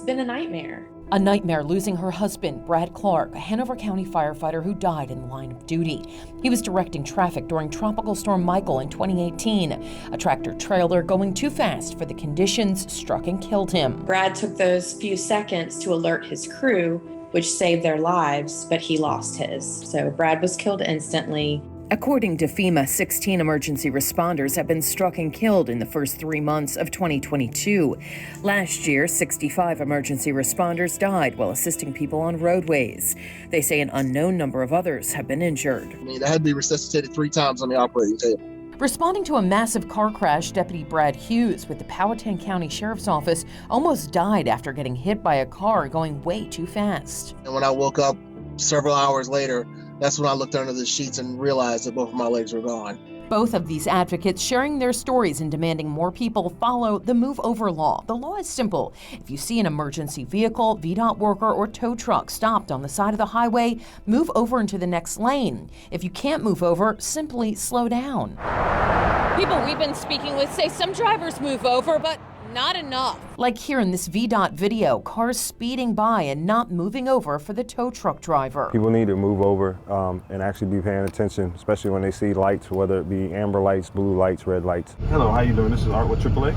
been a nightmare. A nightmare losing her husband, Brad Clark, a Hanover County firefighter who died in the line of duty. He was directing traffic during Tropical Storm Michael in 2018. A tractor trailer going too fast for the conditions struck and killed him. Brad took those few seconds to alert his crew, which saved their lives, but he lost his. So Brad was killed instantly. According to FEMA, 16 emergency responders have been struck and killed in the first 3 months of 2022. Last year, 65 emergency responders died while assisting people on roadways. They say an unknown number of others have been injured. I had to be resuscitated 3 times on the operating table. Responding to a massive car crash, Deputy Brad Hughes with the Powhatan County Sheriff's Office almost died after getting hit by a car going way too fast. And when I woke up several hours later, that's when I looked under the sheets and realized that both of my legs were gone. Both of these advocates sharing their stories and demanding more people follow the Move Over law. The law is simple. If you see an emergency vehicle, VDOT worker, or tow truck stopped on the side of the highway, move over into the next lane. If you can't move over, simply slow down. People we've been speaking with say some drivers move over, but not enough. Like here in this VDOT video, cars speeding by and not moving over for the tow truck driver. People need to move over and actually be paying attention, especially when they see lights, whether it be amber lights, blue lights, red lights. Hello, how you doing? This is Art with AAA.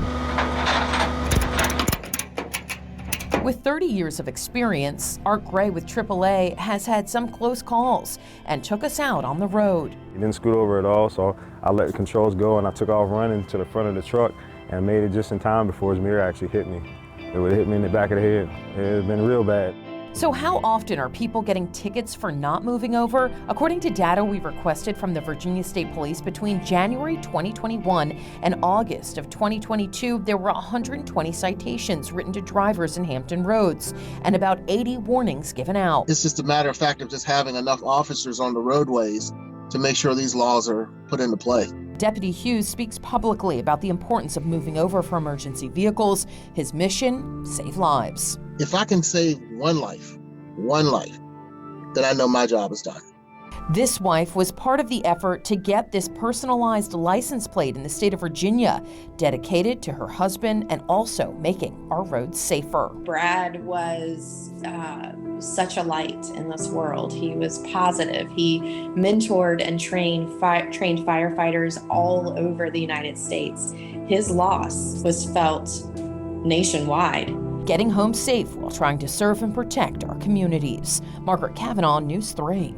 With 30 years of experience, Art Gray with AAA has had some close calls and took us out on the road. He didn't scoot over at all, so I let the controls go and I took off running to the front of the truck and made it just in time before his mirror actually hit me. It would have hit me in the back of the head. It would have been real bad. So how often are people getting tickets for not moving over? According to data we requested from the Virginia State Police, between January 2021 and August of 2022, there were 120 citations written to drivers in Hampton Roads and about 80 warnings given out. It's just a matter of fact of just having enough officers on the roadways to make sure these laws are put into play. Deputy Hughes speaks publicly about the importance of moving over for emergency vehicles. His mission, save lives. If I can save one life, then I know my job is done. This wife was part of the effort to get this personalized license plate in the state of Virginia, dedicated to her husband and also making our roads safer. Brad was such a light in this world. He was positive. He mentored and trained firefighters all over the United States. His loss was felt nationwide. Getting home safe while trying to serve and protect our communities. Margaret Kavanaugh, News 3.